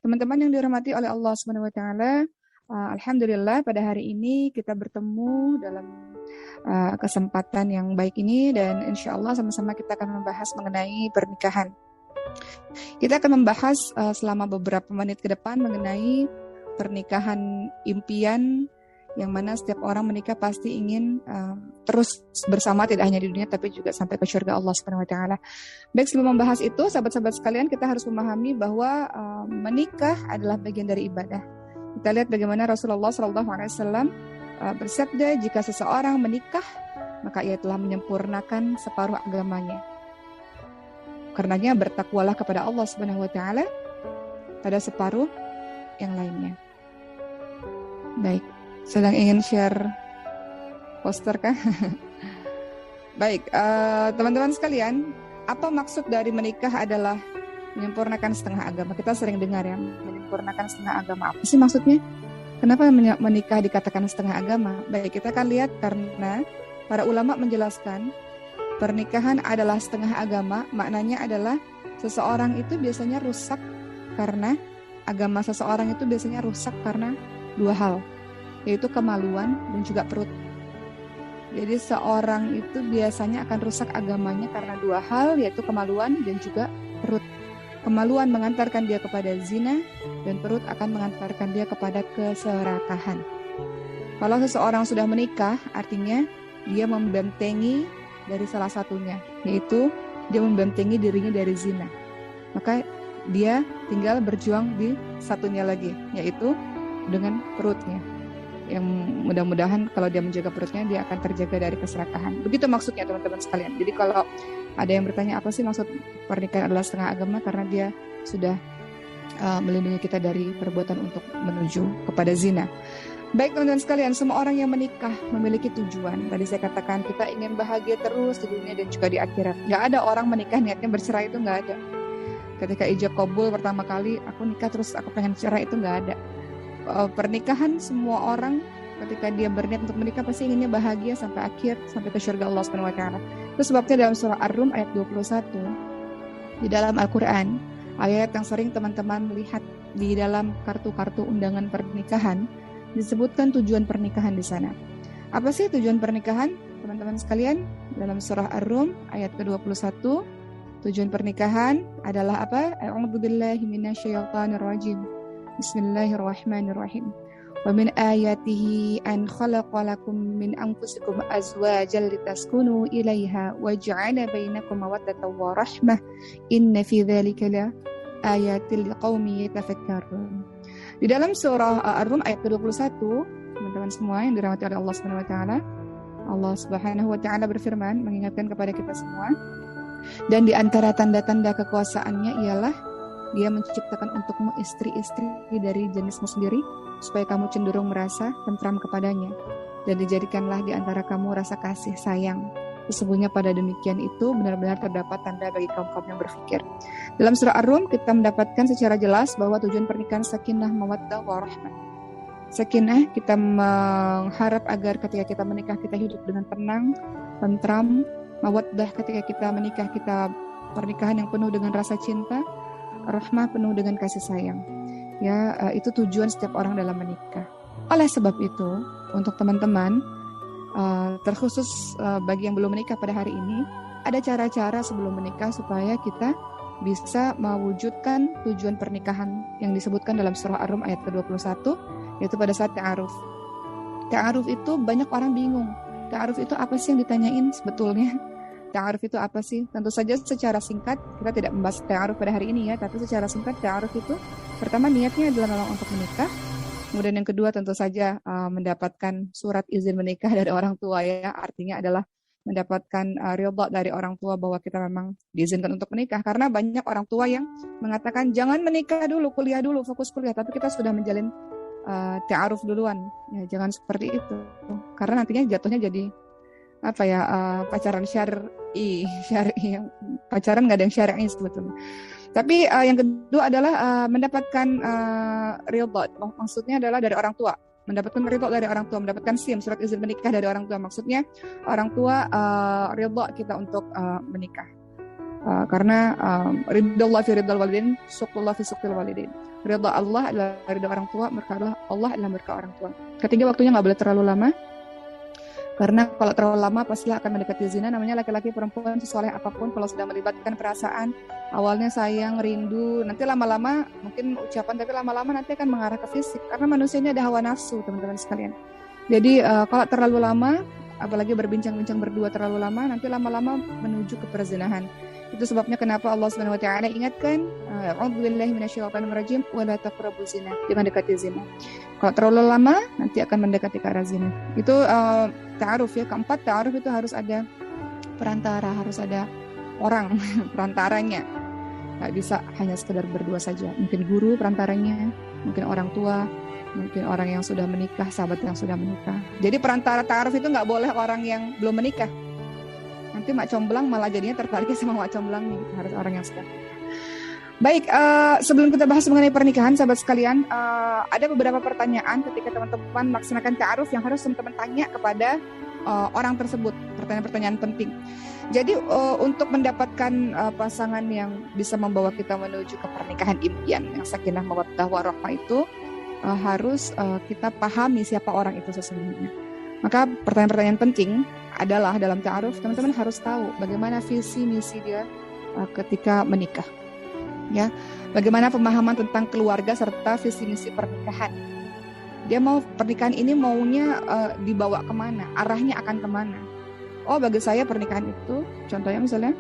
Teman-teman yang dirahmati oleh Allah Subhanahu wa taala, alhamdulillah pada hari ini kita bertemu dalam kesempatan yang baik ini, dan insya Allah sama-sama kita akan membahas mengenai pernikahan. Kita akan membahas selama beberapa menit ke depan mengenai pernikahan impian, yang mana setiap orang menikah pasti ingin terus bersama, tidak hanya di dunia tapi juga sampai ke surga Allah Subhanahu wa taala. Baik, sebelum membahas itu, sahabat-sahabat sekalian, kita harus memahami bahwa menikah adalah bagian dari ibadah. Kita lihat bagaimana Rasulullah SAW bersabda, jika seseorang menikah, maka ia telah menyempurnakan separuh agamanya. Karenanya bertakwalah kepada Allah Subhanahu wa taala pada separuh yang lainnya. Baik, sedang ingin share poster kah? Baik, teman-teman sekalian, apa maksud dari menikah adalah menyempurnakan setengah agama? Kita sering dengar ya, menyempurnakan setengah agama. Apa sih maksudnya? Kenapa menikah dikatakan setengah agama? Baik, kita akan lihat karena para ulama menjelaskan pernikahan adalah setengah agama. Maknanya adalah seseorang itu biasanya rusak karena agama seseorang itu biasanya rusak karena dua hal, yaitu kemaluan dan juga perut. Jadi seorang itu biasanya akan rusak agamanya karena dua hal, yaitu kemaluan dan juga perut. Kemaluan mengantarkan dia kepada zina, dan perut akan mengantarkan dia kepada keserakahan. Kalau seseorang sudah menikah, artinya dia membentengi dari salah satunya, yaitu dia membentengi dirinya dari zina. Maka dia tinggal berjuang di satunya lagi, yaitu dengan perutnya. Yang mudah-mudahan kalau dia menjaga perutnya, dia akan terjaga dari keserakahan. Begitu maksudnya teman-teman sekalian. Jadi kalau ada yang bertanya apa sih maksud pernikahan adalah setengah agama, karena dia sudah melindungi kita dari perbuatan untuk menuju kepada zina. Baik teman-teman sekalian, semua orang yang menikah memiliki tujuan. Tadi saya katakan kita ingin bahagia terus di dunia dan juga di akhirat. Gak ada orang menikah niatnya bercerai, itu gak ada. Ketika ijab kabul pertama kali, aku nikah terus aku pengen cerai, itu gak ada. Pernikahan semua orang ketika dia berniat untuk menikah pasti inginnya bahagia sampai akhir, sampai ke surga Allah Subhanahu wa taala. Itu sebabnya dalam surah Ar-Rum ayat 21 di dalam Al-Qur'an, ayat yang sering teman-teman lihat di dalam kartu-kartu undangan pernikahan, disebutkan tujuan pernikahan di sana. Apa sih tujuan pernikahan, teman-teman sekalian? Dalam surah Ar-Rum ayat ke-21, tujuan pernikahan adalah apa? A'udzubillahi minasyaitonirrajim. Bismillahirrahmanirrahim. Wa min ayatihi an khalaqa lakum min anfusikum azwajan litaskunu ilaiha wa ja'ala bainakum mawaddatan wa rahmah inna fi dzalika la ayatil liqaumin yatafakkarun. Di dalam surah Ar-Rum ayat ke-21, teman-teman semua yang dirahmati oleh Allah Subhanahu wa taala, Allah Subhanahu wa taala berfirman mengingatkan kepada kita semua, dan di antara tanda-tanda kekuasaannya ialah Dia menciptakan untukmu istri-istri dari jenismu sendiri, supaya kamu cenderung merasa tentram kepadanya. Dan dijadikanlah di antara kamu rasa kasih sayang. Sesungguhnya pada demikian itu benar-benar terdapat tanda bagi kaum-kaum yang berfikir. Dalam surah Ar-Rum kita mendapatkan secara jelas bahwa tujuan pernikahan sakinah, mawaddah, warahmah. Sakinah, kita mengharap agar ketika kita menikah kita hidup dengan tenang, tentram. Mawaddah, ketika kita menikah kita pernikahan yang penuh dengan rasa cinta. Rahmah, penuh dengan kasih sayang. Ya, itu tujuan setiap orang dalam menikah. Oleh sebab itu, untuk teman-teman, terkhusus bagi yang belum menikah pada hari ini, ada cara-cara sebelum menikah supaya kita bisa mewujudkan tujuan pernikahan yang disebutkan dalam surah Ar-Rum ayat ke-21, yaitu pada saat ta'aruf. Ta'aruf itu banyak orang bingung. Ta'aruf itu apa sih yang ditanyain sebetulnya? Ta'aruf itu apa sih? Tentu saja secara singkat, kita tidak membahas ta'aruf pada hari ini ya, tapi secara singkat ta'aruf itu pertama niatnya adalah memang untuk menikah. Kemudian yang kedua tentu saja mendapatkan surat izin menikah dari orang tua ya, artinya adalah mendapatkan ridha dari orang tua bahwa kita memang diizinkan untuk menikah. Karena banyak orang tua yang mengatakan jangan menikah dulu, kuliah dulu, fokus kuliah, tapi kita sudah menjalin ta'aruf duluan. Ya, jangan seperti itu. Karena nantinya jatuhnya jadi pacaran syar'i, pacaran nggak ada yang syar'i sebetulnya. Tapi yang kedua adalah mendapatkan ridha. Maksudnya adalah dari orang tua, mendapatkan ridha dari orang tua, mendapatkan SIM, surat izin menikah dari orang tua. Maksudnya orang tua ridha kita untuk menikah. Karena ridallah fi ridal walidain, suqullah fi suqil walidain. ridha Allah adalah ridha orang tua, murka Allah adalah murka orang tua. Ketiga, waktunya nggak boleh terlalu lama. Karena kalau terlalu lama pastilah akan mendekati zina. Namanya laki-laki perempuan sesoleh apapun, kalau sudah melibatkan perasaan, awalnya sayang, rindu, nanti lama-lama mungkin ucapan, tapi lama-lama nanti akan mengarah ke fisik. Karena manusia ini ada hawa nafsu, teman-teman sekalian. Jadi kalau terlalu lama, apalagi berbincang-bincang berdua terlalu lama, nanti lama-lama menuju ke perzinahan. Itu sebabnya kenapa Allah Subhanahu wa taala ingatkan, a'udzubillahi minasyaitonir rajim wa la taqrabuz zina. Jangan dekati zina. Kalau terlalu lama nanti akan mendekati ke arah zina. Itu ta'aruf ya. Keempat, ta'aruf itu harus ada perantara, harus ada orang perantaranya. Nggak bisa hanya sekedar berdua saja. Mungkin guru perantaranya, mungkin orang tua, mungkin orang yang sudah menikah, sahabat yang sudah menikah. Jadi perantara ta'aruf itu nggak boleh orang yang belum menikah. Nanti mak comblang malah jadinya tertariknya sama mak comblang nih. Harus orang yang sudah menikah. Baik, sebelum kita bahas mengenai pernikahan, sahabat sekalian, ada beberapa pertanyaan ketika teman-teman melaksanakan ta'aruf yang harus teman-teman tanya kepada orang tersebut. Pertanyaan-pertanyaan penting. Jadi untuk mendapatkan pasangan yang bisa membawa kita menuju ke pernikahan impian yang sakinah mawaddah warahmah itu harus kita pahami siapa orang itu sesungguhnya. Maka pertanyaan-pertanyaan penting adalah dalam ta'aruf, teman-teman harus tahu bagaimana visi misi dia ketika menikah. Ya, bagaimana pemahaman tentang keluarga serta visi misi pernikahan. Dia mau pernikahan ini maunya dibawa kemana, arahnya akan kemana. Oh, bagi saya pernikahan itu, contohnya misalnya,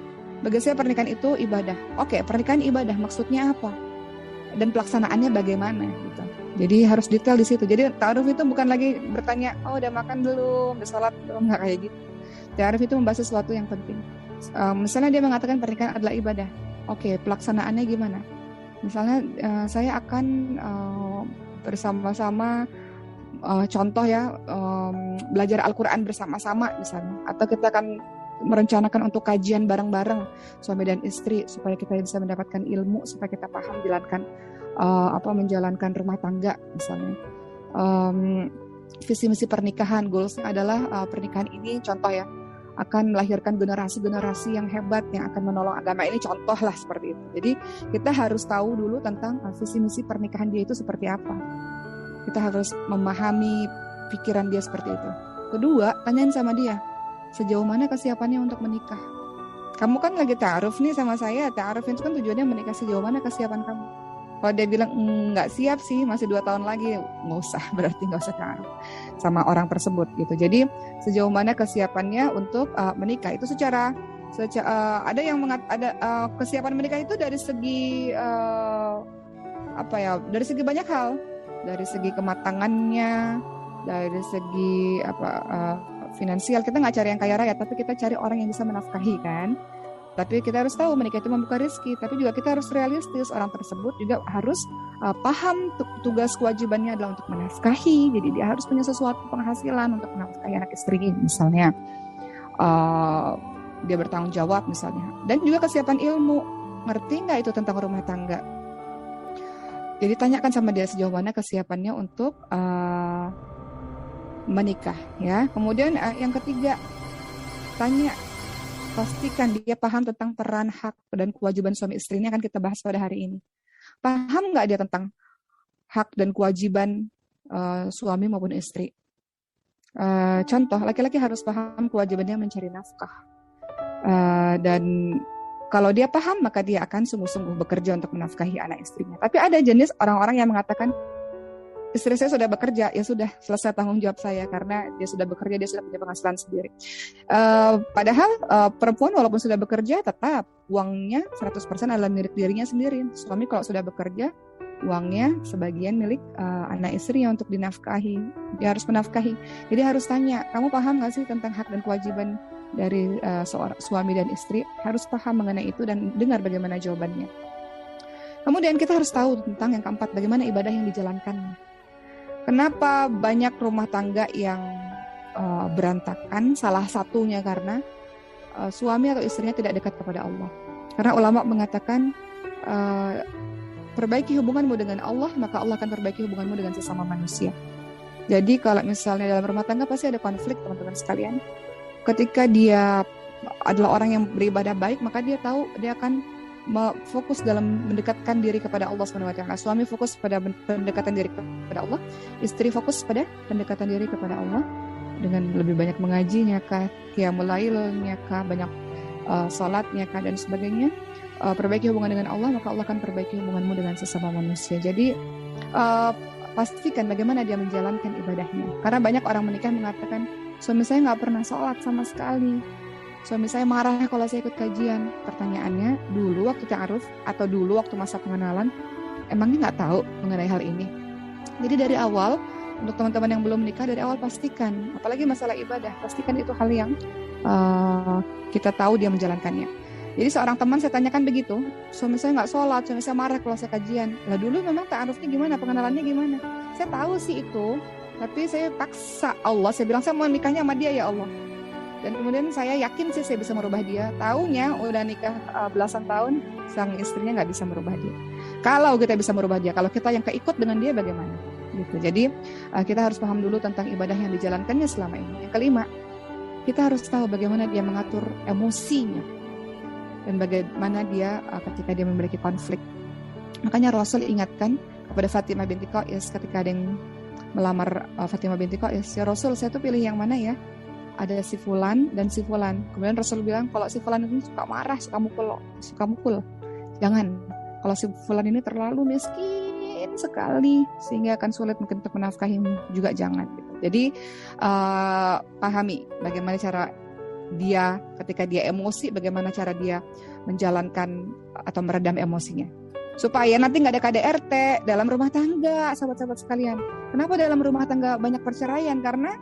bagi saya pernikahan itu ibadah. Oke, pernikahan ibadah maksudnya apa? Dan pelaksanaannya bagaimana gitu. Jadi harus detail di situ. Jadi ta'aruf itu bukan lagi bertanya, oh udah makan belum, udah sholat belum, nggak kayak gitu. Ta'aruf itu membahas sesuatu yang penting. Misalnya dia mengatakan pernikahan adalah ibadah. Oke, pelaksanaannya gimana? Misalnya saya akan bersama-sama, contoh ya, belajar Al-Quran bersama-sama misalnya. Atau kita akan merencanakan untuk kajian bareng-bareng suami dan istri supaya kita bisa mendapatkan ilmu, supaya kita paham menjalankan rumah tangga misalnya. Visi misi pernikahan, goalsnya adalah pernikahan ini contoh ya, akan melahirkan generasi-generasi yang hebat yang akan menolong agama ini, contoh lah seperti itu. Jadi kita harus tahu dulu tentang visi misi pernikahan dia itu seperti apa. Kita harus memahami pikiran dia seperti itu. Kedua, tanyain sama dia, sejauh mana kesiapannya untuk menikah. Kamu kan lagi ta'aruf nih sama saya, ta'aruf itu kan tujuannya menikah, sejauh mana kesiapan kamu. Kalau dia bilang nggak siap sih, masih 2 tahun lagi, nggak usah, berarti nggak usah ta'aruf sama orang tersebut gitu. Jadi sejauh mana kesiapannya untuk menikah itu secara ada yang kesiapan menikah itu dari segi dari segi banyak hal, dari segi kematangannya, dari segi finansial. Kita nggak cari yang kaya raya, tapi kita cari orang yang bisa menafkahi kan. Tapi kita harus tahu menikah itu membuka rezeki, tapi juga kita harus realistis. Orang tersebut juga harus paham tugas kewajibannya adalah untuk menafkahi. Jadi dia harus punya sesuatu penghasilan untuk menafkahi anak istri misalnya. Dia bertanggung jawab misalnya. Dan juga kesiapan ilmu. Ngerti nggak itu tentang rumah tangga? Jadi tanyakan sama dia sejauh mana kesiapannya untuk menikah. Ya. Kemudian yang ketiga, pastikan dia paham tentang peran, hak, dan kewajiban suami istri. Ini akan kita bahas pada hari ini. Paham nggak dia tentang hak dan kewajiban suami maupun istri? Contoh, laki-laki harus paham kewajibannya mencari nafkah. Dan kalau dia paham, maka dia akan sungguh-sungguh bekerja untuk menafkahi anak istrinya. Tapi ada jenis orang-orang yang mengatakan, istri saya sudah bekerja, ya sudah selesai tanggung jawab saya karena dia sudah bekerja, dia sudah punya penghasilan sendiri. Padahal perempuan walaupun sudah bekerja tetap uangnya 100% adalah milik dirinya sendiri. Suami kalau sudah bekerja, uangnya sebagian milik anak istrinya untuk dinafkahi. Dia harus menafkahi. Jadi harus tanya, kamu paham nggak sih tentang hak dan kewajiban dari seorang suami dan istri? Harus paham mengenai itu dan dengar bagaimana jawabannya. Kemudian kita harus tahu tentang yang keempat, bagaimana ibadah yang dijalankan. Kenapa banyak rumah tangga yang berantakan? Salah satunya karena suami atau istrinya tidak dekat kepada Allah. Karena ulama mengatakan perbaiki hubunganmu dengan Allah, maka Allah akan perbaiki hubunganmu dengan sesama manusia. Jadi kalau misalnya dalam rumah tangga pasti ada konflik, teman-teman sekalian. Ketika dia adalah orang yang beribadah baik, maka dia tahu dia akan fokus dalam mendekatkan diri kepada Allah Subhanahu wa taala. Suami fokus pada pendekatan diri kepada Allah, istri fokus pada pendekatan diri kepada Allah dengan lebih banyak mengajinya kah, qiyamul lailnya kah, banyak salatnya kah dan sebagainya. Perbaiki hubungan dengan Allah, maka Allah akan perbaiki hubunganmu dengan sesama manusia. Jadi pastikan bagaimana dia menjalankan ibadahnya. Karena banyak orang menikah mengatakan, suami saya nggak pernah sholat sama sekali. Suami saya marah kalau saya ikut kajian. Pertanyaannya, dulu waktu ta'aruf atau dulu waktu masa pengenalan, emangnya nggak tahu mengenai hal ini? Jadi dari awal, untuk teman-teman yang belum menikah, dari awal pastikan, apalagi masalah ibadah, pastikan itu hal yang kita tahu dia menjalankannya. Jadi seorang teman saya tanyakan begitu, suami saya nggak sholat, suami saya marah kalau saya kajian. Lah dulu memang ta'arufnya gimana, pengenalannya gimana? Saya tahu sih itu, tapi saya paksa Allah, saya bilang saya mau nikahnya sama dia ya Allah. Dan kemudian saya yakin sih saya bisa merubah dia. Taunya udah nikah belasan tahun, sang istrinya nggak bisa merubah dia. Kalau kita bisa merubah dia, kalau kita yang keikut dengan dia bagaimana? Gitu. Jadi kita harus paham dulu tentang ibadah yang dijalankannya selama ini. Yang kelima, kita harus tahu bagaimana dia mengatur emosinya dan bagaimana dia ketika dia memiliki konflik. Makanya Rasul ingatkan kepada Fatimah binti Qais ketika ada yang melamar Fatimah binti Qais, ya Rasul, saya tuh pilih yang mana ya? Ada si Fulan dan si Fulan. Kemudian Rasul bilang, kalau si Fulan ini suka marah, suka mukul. Jangan. Kalau si Fulan ini terlalu miskin sekali, sehingga akan sulit mungkin untuk menafkahimu. Juga jangan. Jadi, pahami bagaimana cara dia, ketika dia emosi, bagaimana cara dia menjalankan atau meredam emosinya. Supaya nanti nggak ada KDRT dalam rumah tangga, sahabat-sahabat sekalian. Kenapa dalam rumah tangga banyak perceraian? Karena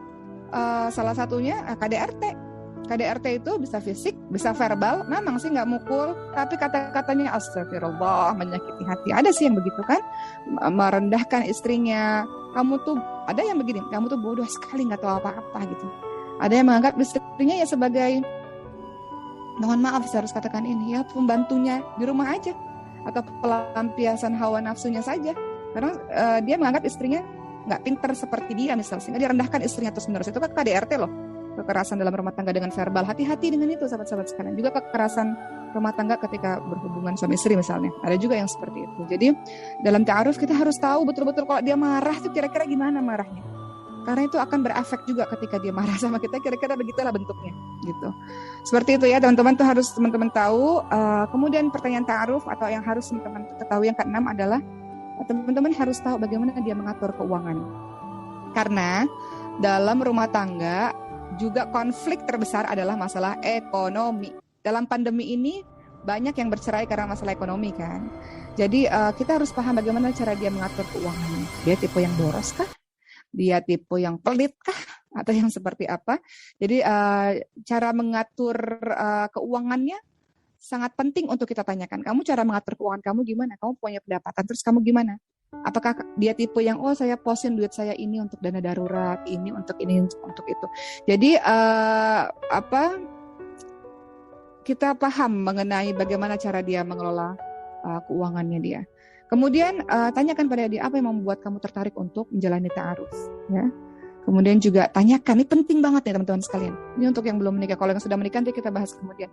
salah satunya KDRT. KDRT itu bisa fisik, bisa verbal. Memang sih nggak mukul, tapi kata-katanya astagfirullah, menyakiti hati. Ada sih yang begitu kan, merendahkan istrinya. Kamu tuh, ada yang begini, kamu tuh bodoh sekali, nggak tahu apa-apa gitu. Ada yang menganggap istrinya ya sebagai, mohon maaf saya harus katakan ini ya, pembantunya di rumah aja, atau pelampiasan hawa nafsunya saja. Karena dia menganggap istrinya nggak pinter seperti dia misalnya, sehingga dia rendahkan istrinya terus-menerus. Itu kan KDRT loh, kekerasan dalam rumah tangga dengan verbal. Hati-hati dengan itu sahabat-sahabat sekalian. Juga kekerasan rumah tangga ketika berhubungan suami istri misalnya, ada juga yang seperti itu. Jadi dalam ta'aruf kita harus tahu betul-betul kalau dia marah itu kira-kira gimana marahnya, karena itu akan berefek juga ketika dia marah sama kita, kira-kira begitulah bentuknya gitu. Seperti itu ya teman-teman, tuh harus teman-teman tahu. Kemudian pertanyaan ta'aruf atau yang harus teman-teman ketahui yang keenam adalah teman-teman harus tahu bagaimana dia mengatur keuangan. Karena dalam rumah tangga juga konflik terbesar adalah masalah ekonomi. Dalam pandemi ini banyak yang bercerai karena masalah ekonomi kan. Jadi kita harus paham bagaimana cara dia mengatur keuangannya. Dia tipe yang boros kah? Dia tipe yang pelit kah? Atau yang seperti apa? Jadi cara mengatur keuangannya sangat penting untuk kita tanyakan. Kamu cara mengatur keuangan kamu gimana? Kamu punya pendapatan, terus kamu gimana? Apakah dia tipe yang, oh saya posin duit saya ini untuk dana darurat, ini, untuk itu. Jadi kita paham mengenai bagaimana cara dia mengelola keuangannya dia. Kemudian tanyakan pada dia apa yang membuat kamu tertarik untuk menjalani ta'aruf, ya. Kemudian juga tanyakan, ini penting banget ya teman-teman sekalian. Ini untuk yang belum menikah. Kalau yang sudah menikah nanti kita bahas kemudian.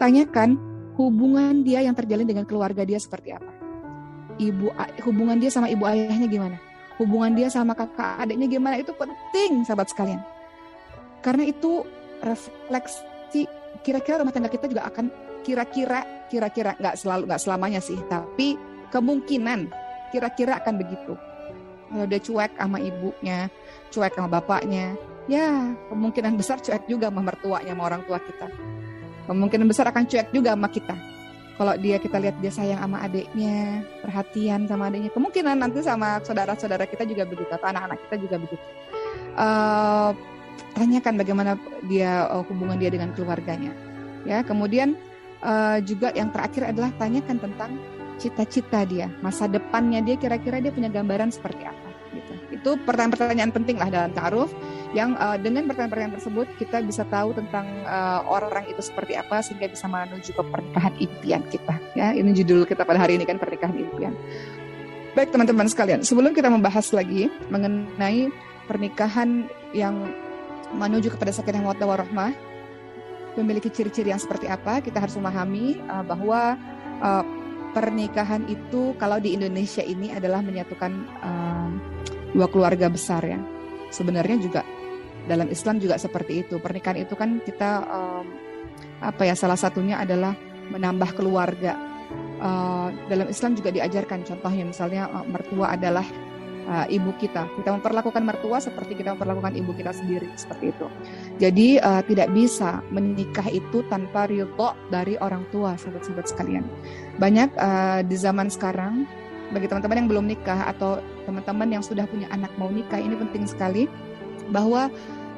Tanyakan hubungan dia yang terjalin dengan keluarga dia seperti apa. Hubungan dia sama ibu ayahnya gimana? Hubungan dia sama kakak adiknya gimana? Itu penting sahabat sekalian. Karena itu refleksi, kira-kira rumah tangga kita juga akan kira-kira nggak selamanya sih, tapi kemungkinan kira-kira akan begitu. Kalau dia cuek sama ibunya, cuek sama bapaknya, ya kemungkinan besar cuek juga sama mertuanya, sama orang tua kita. Kemungkinan besar akan cuek juga sama kita. Kalau kita lihat dia sayang sama adiknya, perhatian sama adiknya, kemungkinan nanti sama saudara-saudara kita juga begitu, atau anak-anak kita juga begitu. Tanyakan bagaimana hubungan dia dengan keluarganya. Ya, kemudian juga yang terakhir adalah tanyakan tentang cita-cita dia, masa depannya dia, kira-kira dia punya gambaran seperti apa gitu. Itu pertanyaan-pertanyaan penting lah dalam ta'aruf, yang dengan pertanyaan-pertanyaan tersebut kita bisa tahu tentang orang itu seperti apa, sehingga bisa menuju ke pernikahan impian kita ya. Ini judul kita pada hari ini kan, pernikahan impian. Baik teman-teman sekalian, sebelum kita membahas lagi mengenai pernikahan yang menuju kepada sakinah mawaddah warahmah, memiliki ciri-ciri yang seperti apa, kita harus memahami bahwa uh, pernikahan itu kalau di Indonesia ini adalah menyatukan dua keluarga besar ya. Sebenarnya juga dalam Islam juga seperti itu. Pernikahan itu kan kita salah satunya adalah menambah keluarga. Dalam Islam juga diajarkan contohnya misalnya mertua adalah ibu kita. Kita memperlakukan mertua seperti kita memperlakukan ibu kita sendiri, seperti itu. Jadi tidak bisa menikah itu tanpa ridho dari orang tua, sahabat-sahabat sekalian. Banyak di zaman sekarang, bagi teman-teman yang belum nikah atau teman-teman yang sudah punya anak mau nikah, ini penting sekali bahwa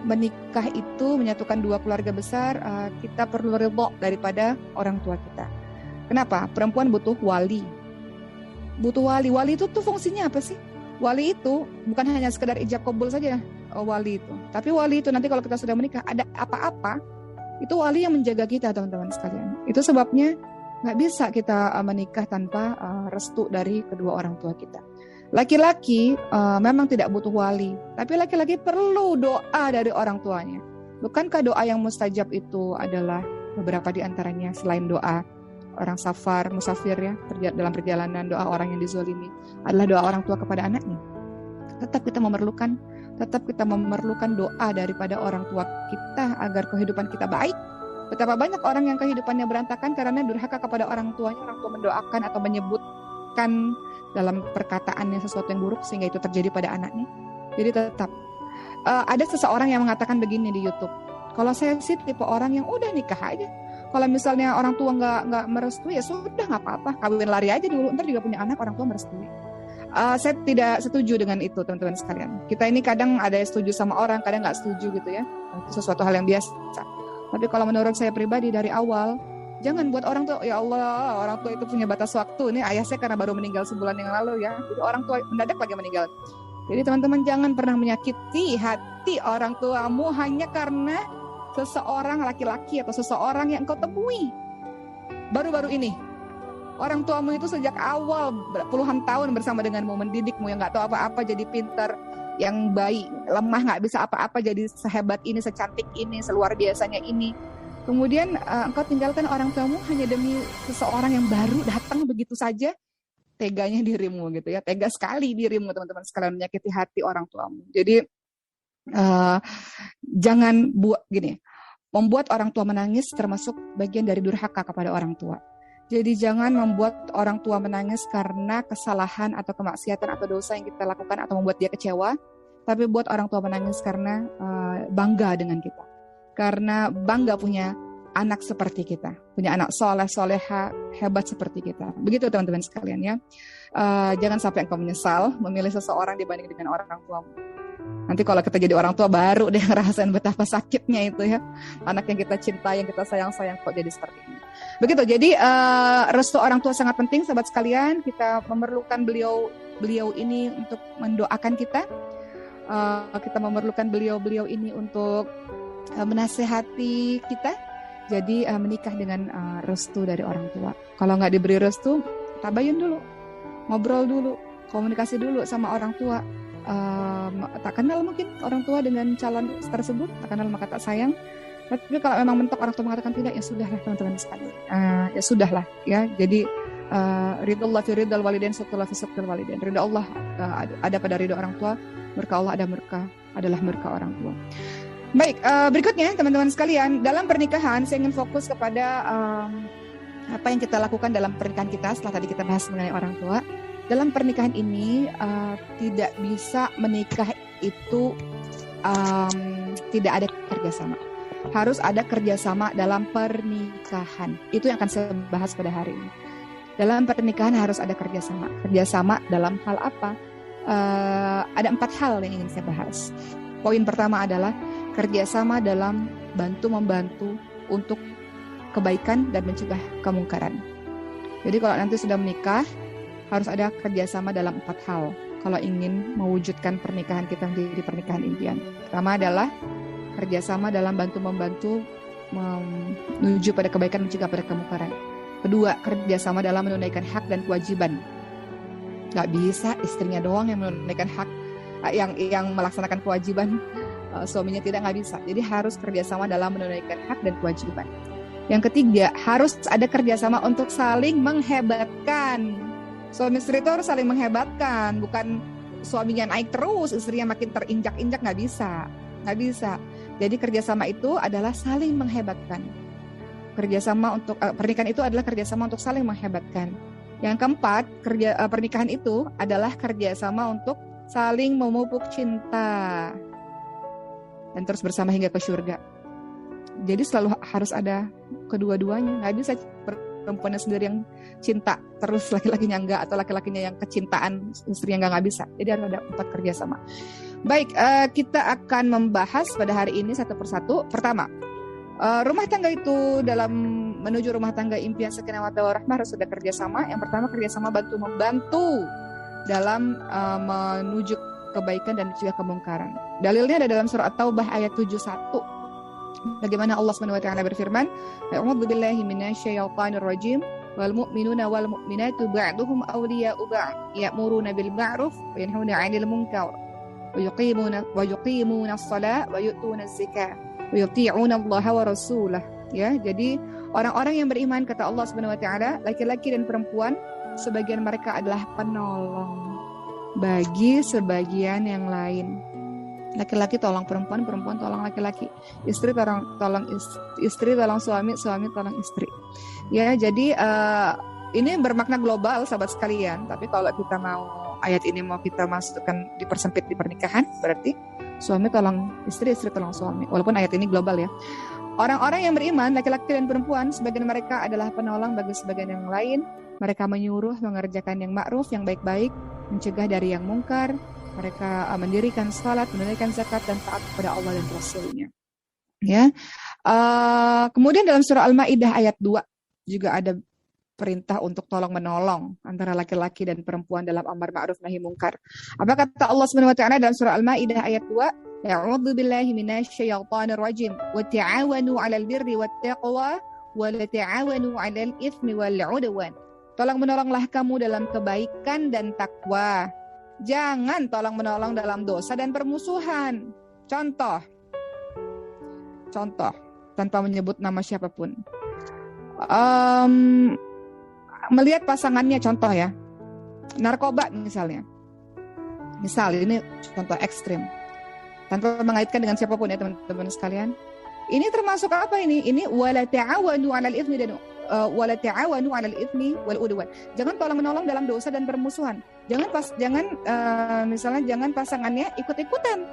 menikah itu menyatukan dua keluarga besar. Kita perlu ridho daripada orang tua kita. Kenapa? Perempuan butuh wali. Butuh wali. Wali itu tuh fungsinya apa sih? Wali itu bukan hanya sekedar ijab kabul saja, wali itu. Tapi wali itu nanti kalau kita sudah menikah, ada apa-apa, itu wali yang menjaga kita, teman-teman sekalian. Itu sebabnya nggak bisa kita menikah tanpa restu dari kedua orang tua kita. Laki-laki memang tidak butuh wali, tapi laki-laki perlu doa dari orang tuanya. Bukankah doa yang mustajab itu adalah beberapa di antaranya selain doa orang musafir ya, dalam perjalanan, doa orang yang dizolimi, adalah doa orang tua kepada anaknya. Tetap kita memerlukan doa daripada orang tua kita agar kehidupan kita baik. Betapa banyak orang yang kehidupannya berantakan karena durhaka kepada orang tuanya. Orang tua mendoakan atau menyebutkan dalam perkataannya sesuatu yang buruk sehingga itu terjadi pada anaknya. Jadi tetap ada seseorang yang mengatakan begini di YouTube, kalau saya sih tipe orang yang udah nikah aja. Kalau misalnya orang tua nggak merestui, ya sudah nggak apa-apa, kawin lari aja dulu, ntar juga punya anak orang tua merestui. Saya tidak setuju dengan itu, teman-teman sekalian. Kita ini kadang ada yang setuju sama orang, kadang nggak setuju gitu ya. Itu sesuatu hal yang biasa. Tapi kalau menurut saya pribadi dari awal, jangan buat orang tua, ya Allah, orang tua itu punya batas waktu. Ini ayah saya karena baru meninggal sebulan yang lalu ya. Jadi orang tua mendadak lagi meninggal. Jadi teman-teman jangan pernah menyakiti hati orang tuamu hanya karena seseorang laki-laki atau seseorang yang engkau temui baru-baru ini. Orang tuamu itu sejak awal puluhan tahun bersama denganmu, mendidikmu, yang nggak tahu apa-apa jadi pintar, yang baik, lemah nggak bisa apa-apa jadi sehebat ini, secantik ini, seluar biasanya ini. Kemudian engkau tinggalkan orang tuamu hanya demi seseorang yang baru datang begitu saja. Teganya dirimu gitu ya, tega sekali dirimu teman-teman sekalian menyakiti hati orang tuamu. Jadi jangan membuat orang tua menangis termasuk bagian dari durhaka kepada orang tua. Jadi jangan membuat orang tua menangis karena kesalahan atau kemaksiatan atau dosa yang kita lakukan atau membuat dia kecewa, tapi buat orang tua menangis karena bangga dengan kita, karena bangga punya anak seperti kita, punya anak soleh, soleha, hebat seperti kita. Begitu teman-teman sekalian ya. Jangan sampai engkau menyesal memilih seseorang dibanding dengan orang tuamu. Nanti kalau kita jadi orang tua baru deh ngerasain betapa sakitnya itu ya. Anak yang kita cintai, yang kita sayang-sayang kok jadi seperti ini. Begitu, jadi restu orang tua sangat penting sahabat sekalian. Kita memerlukan beliau ini untuk mendoakan kita. Kita memerlukan beliau ini untuk menasehati kita. Jadi menikah dengan restu dari orang tua. Kalau nggak diberi restu, tabayun dulu, ngobrol dulu, komunikasi dulu sama orang tua. Tak kenal mungkin orang tua dengan calon tersebut, tak kenal maka tak sayang. Tapi kalau memang mentok orang tua mengatakan tidak, ya sudahlah teman-teman sekalian, ya sudahlah ya. Jadi ridullah fi ridal walidain, sabtullah fi sabtul walidain. Ridha Allah ada pada ridha orang tua, berkah Allah adalah berkah orang tua. Baik, berikutnya teman-teman sekalian, dalam pernikahan saya ingin fokus kepada apa yang kita lakukan dalam pernikahan kita. Setelah tadi kita bahas mengenai orang tua, dalam pernikahan ini tidak bisa menikah itu tidak ada kerjasama. Harus ada kerjasama dalam pernikahan. Itu yang akan saya bahas pada hari ini. Dalam pernikahan harus ada kerjasama. Kerjasama dalam hal apa? Ada 4 hal yang ingin saya bahas. Poin pertama adalah kerjasama dalam bantu-membantu untuk kebaikan dan mencegah kemungkaran. Jadi kalau nanti sudah menikah, harus ada kerjasama dalam 4 hal kalau ingin mewujudkan pernikahan kita menjadi pernikahan impian. Pertama adalah kerjasama dalam bantu-membantu menuju pada kebaikan, mencegah pada kemungkaran. Kedua, kerjasama dalam menunaikan hak dan kewajiban. Gak bisa istrinya doang yang menunaikan hak, yang melaksanakan kewajiban, suaminya tidak, nggak bisa. Jadi harus kerjasama dalam menunaikan hak dan kewajiban. Yang ketiga, harus ada kerjasama untuk saling menghebatkan. Suami istri itu harus saling menghebatkan, bukan suaminya naik terus, istrinya makin terinjak-injak, nggak bisa. Jadi kerjasama itu adalah saling menghebatkan. Kerjasama untuk pernikahan itu adalah kerjasama untuk saling menghebatkan. Yang keempat, pernikahan itu adalah kerjasama untuk saling memupuk cinta dan terus bersama hingga ke surga. Jadi selalu harus ada kedua-duanya. Nggak bisa perempuannya sendiri yang cinta terus laki-lakinya enggak, atau laki-lakinya yang kecintaan istrinya nggak bisa. Jadi harus ada 4 kerjasama. Baik, kita akan membahas pada hari ini satu persatu. Pertama, rumah tangga itu dalam menuju rumah tangga impian sakinah mawaddah warahmah harus ada kerjasama. Yang pertama, kerjasama bantu-membantu dalam menuju kebaikan dan mencegah kemungkaran. Dalilnya ada dalam surah At-Taubah ayat 71. Bagaimana Allah SWT berfirman, A'udzu billahi minasyaitonir rajim, wal mu'minuna wal mu'minatu ba'duhum awliya'u ba'd, ya'muruna bil ma'ruf wa yanhauna 'anil munkar wa yuqimuna as-salata wa yu'tuna az-zakata wa yuti'una Allah wa rasulah. Ya, jadi orang-orang yang beriman, kata Allah SWT, laki-laki dan perempuan sebagian mereka adalah penolong bagi sebagian yang lain. Laki-laki tolong perempuan, perempuan tolong laki-laki, istri tolong istri tolong suami, suami tolong istri. Ya, jadi ini bermakna global, sahabat sekalian. Tapi kalau kita mau ayat ini mau kita masukkan dipersempit di pernikahan, berarti suami tolong istri, istri tolong suami. Walaupun ayat ini global ya. Orang-orang yang beriman, laki-laki dan perempuan, sebagian mereka adalah penolong bagi sebagian yang lain. Mereka menyuruh mengerjakan yang ma'ruf, yang baik-baik, mencegah dari yang mungkar. Mereka mendirikan salat, menunaikan zakat, dan taat kepada Allah dan Rasul-Nya. Ya. Kemudian dalam surah Al-Maidah ayat 2 juga ada perintah untuk tolong menolong antara laki-laki dan perempuan dalam amar ma'ruf nahi mungkar. Apa kata Allah SWT dalam surah Al-Maidah ayat 2? A'udzu billahi minasyaitonir rajim. Wa ta'awanu 'alal birri wat taqwa wa la ta'awanu 'alal itsmi wal 'udwan. Tolong menolonglah kamu dalam kebaikan dan takwa. Jangan tolong menolong dalam dosa dan permusuhan. Contoh tanpa menyebut nama siapapun. Melihat pasangannya, contoh ya, narkoba misalnya. Misal ini contoh ekstrim. Tanpa mengaitkan dengan siapapun ya teman-teman sekalian. Ini termasuk apa ini? Ini wala ta'awanu 'alal itsmi dan wala ta'awanu 'alal itsmi wal 'udwan. Jangan tolong menolong dalam dosa dan permusuhan. Misalnya jangan pasangannya ikut-ikutan.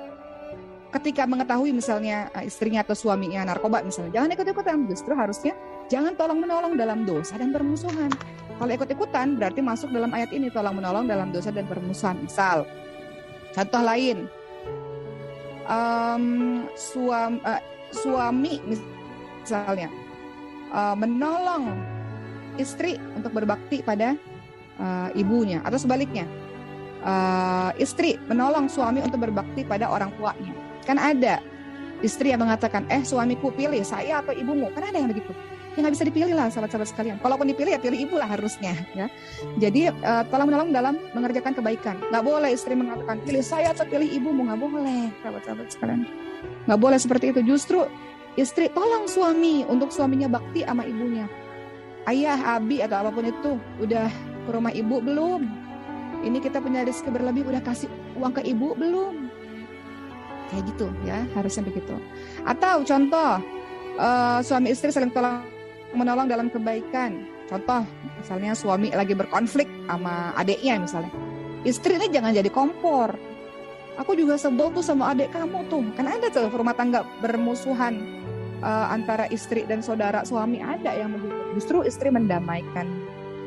Ketika mengetahui misalnya istrinya atau suaminya narkoba misalnya, jangan ikut-ikutan. Justru harusnya jangan tolong menolong dalam dosa dan permusuhan. Kalau ikut-ikutan berarti masuk dalam ayat ini, tolong menolong dalam dosa dan permusuhan. Misal, contoh lain, suami misalnya menolong istri untuk berbakti pada ibunya, atau sebaliknya, istri menolong suami untuk berbakti pada orang tuanya. Kan ada istri yang mengatakan, suamiku pilih saya atau ibumu. Kan ada yang begitu. Ya nggak bisa dipilih lah sahabat-sahabat sekalian. Kalaupun dipilih ya pilih ibu lah harusnya. Ya. Jadi tolong menolong dalam mengerjakan kebaikan. Nggak boleh istri mengatakan pilih saya atau pilih ibumu. Nggak boleh sahabat-sahabat sekalian. Nggak boleh seperti itu. Justru istri tolong suami untuk suaminya bakti sama ibunya. Ayah, abi atau apapun itu udah ke rumah ibu belum? Ini kita punya rezeki berlebih, udah kasih uang ke ibu belum? Kayak gitu ya, harusnya begitu. Atau contoh, suami istri saling tolong menolong dalam kebaikan. Contoh, misalnya suami lagi berkonflik sama adiknya misalnya. Istri ini jangan jadi kompor. Aku juga sebel tuh sama adik kamu tuh. Kan ada tuh rumah tangga bermusuhan antara istri dan saudara suami, ada yang begitu. Justru istri mendamaikan,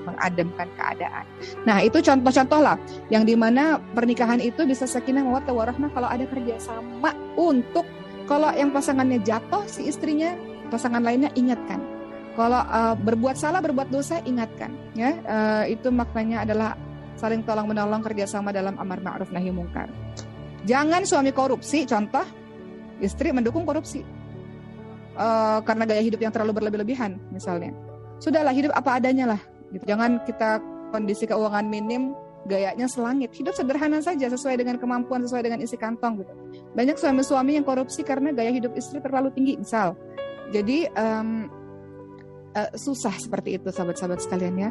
mengademkan keadaan. Nah, itu contoh-contoh lah yang dimana pernikahan itu bisa sakinah mawaddah warahmah kalau ada kerjasama untuk, kalau yang pasangannya jatuh si istrinya, pasangan lainnya ingatkan. Kalau berbuat salah, berbuat dosa, ingatkan. Ya, itu maknanya adalah saling tolong menolong, kerjasama dalam amar ma'ruf nahi mungkar. Jangan suami korupsi, contoh istri mendukung korupsi karena gaya hidup yang terlalu berlebih-lebihan misalnya. Sudahlah, hidup apa adanya lah. Jangan kita kondisi keuangan minim, gayanya selangit. Hidup sederhana saja, sesuai dengan kemampuan, sesuai dengan isi kantong gitu. Banyak suami-suami yang korupsi karena gaya hidup istri terlalu tinggi misal. Jadi susah seperti itu, sahabat-sahabat sekalian ya.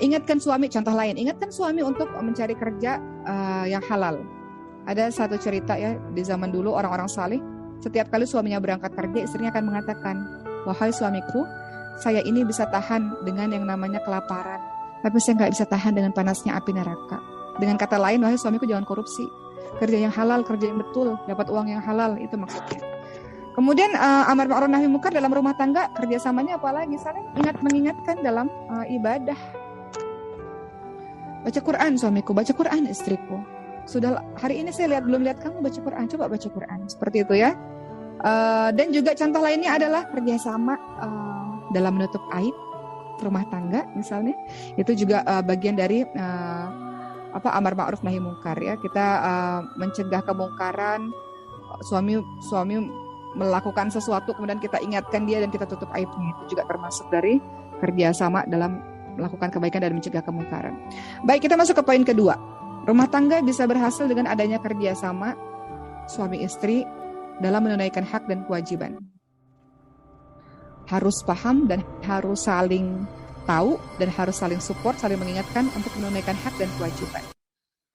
Ingatkan suami, contoh lain, ingatkan suami untuk mencari kerja yang halal. Ada satu cerita ya, di zaman dulu orang-orang saleh, setiap kali suaminya berangkat kerja, istrinya akan mengatakan, wahai suamiku, saya ini bisa tahan dengan yang namanya kelaparan, tapi saya nggak bisa tahan dengan panasnya api neraka. Dengan kata lain, wahai suamiku, jangan korupsi, kerja yang halal, kerja yang betul, dapat uang yang halal, itu maksudnya. Kemudian amar ma'ruf nahi munkar dalam rumah tangga, kerjasamanya apalagi saling mengingatkan dalam ibadah. Baca Quran suamiku, baca Quran istriku. Sudah hari ini saya belum lihat kamu baca Quran, coba baca Quran. Seperti itu ya. Dan juga contoh lainnya adalah kerjasama dalam menutup aib rumah tangga misalnya. Itu juga bagian dari amar ma'ruf nahi munkar ya. Kita mencegah kemungkaran, suami melakukan sesuatu kemudian kita ingatkan dia dan kita tutup aibnya, itu juga termasuk dari kerjasama dalam melakukan kebaikan dan mencegah kemungkaran. Baik, kita masuk ke poin kedua. Rumah tangga bisa berhasil dengan adanya kerjasama suami istri dalam menunaikan hak dan kewajiban. Harus paham dan harus saling tahu dan harus saling support, saling mengingatkan untuk menunaikan hak dan kewajiban.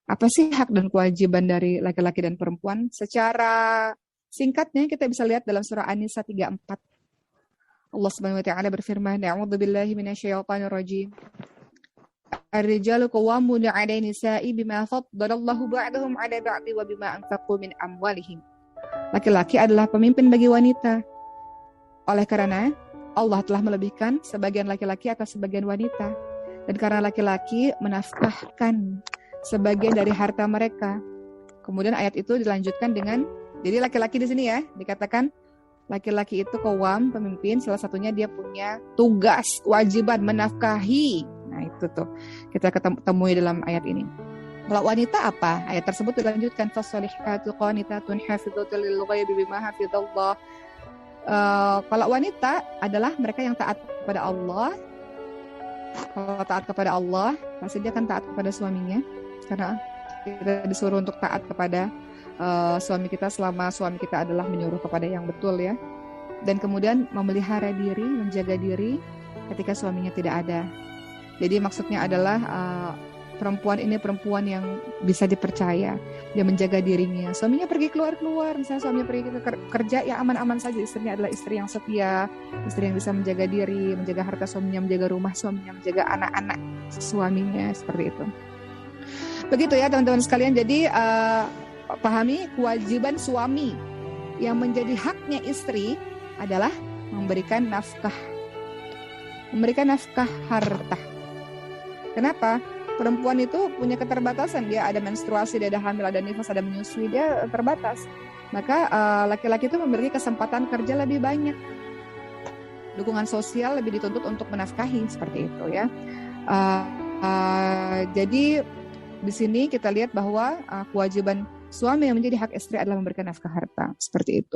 Apa sih hak dan kewajiban dari laki-laki dan perempuan? Secara singkatnya kita bisa lihat dalam surah An-Nisa 34. Allah Subhanahu wa taala berfirman, "A'udzubillahi minasyaitonir rajim. Ar-rijalu qawwamuna 'ala nisa'i bima faddalallahu ba'dahum 'ala ba'di wa bima anfaqu min amwalihim." Laki-laki adalah pemimpin bagi wanita. Oleh karena Allah telah melebihkan sebagian laki-laki atas sebagian wanita, dan karena laki-laki menafkahkan sebagian dari harta mereka. Kemudian ayat itu dilanjutkan dengan, jadi laki-laki di sini ya dikatakan laki-laki itu qawwam, pemimpin, salah satunya dia punya tugas, kewajiban menafkahi. Nah itu tuh kita temui dalam ayat ini. Kalau wanita apa? Ayat tersebut dilanjutkan, fasolihatu qanitatun hafidhatul lil ghaibi bima hafidhallah. Kalau wanita adalah mereka yang taat kepada Allah. Kalau taat kepada Allah, pasti dia akan taat kepada suaminya, karena kita disuruh untuk taat kepada suami kita selama suami kita adalah menyuruh kepada yang betul ya. Dan kemudian memelihara diri, menjaga diri ketika suaminya tidak ada. Jadi maksudnya adalah perempuan ini perempuan yang bisa dipercaya. Dia menjaga dirinya. Suaminya pergi keluar-keluar, misalnya suaminya pergi kerja, ya aman-aman saja. Istrinya adalah istri yang setia, istri yang bisa menjaga diri, menjaga harta suaminya, menjaga rumah suaminya, menjaga anak-anak suaminya, seperti itu. Begitu ya teman-teman sekalian. Jadi pahami kewajiban suami yang menjadi haknya istri adalah memberikan nafkah harta. Kenapa? Perempuan itu punya keterbatasan, dia ada menstruasi, dia ada hamil, ada nifas, ada menyusui, dia terbatas. Maka laki-laki itu memiliki kesempatan kerja lebih banyak. Dukungan sosial lebih dituntut untuk menafkahi, seperti itu ya. Jadi di sini kita lihat bahwa kewajiban suami yang menjadi hak istri adalah memberikan nafkah harta, seperti itu.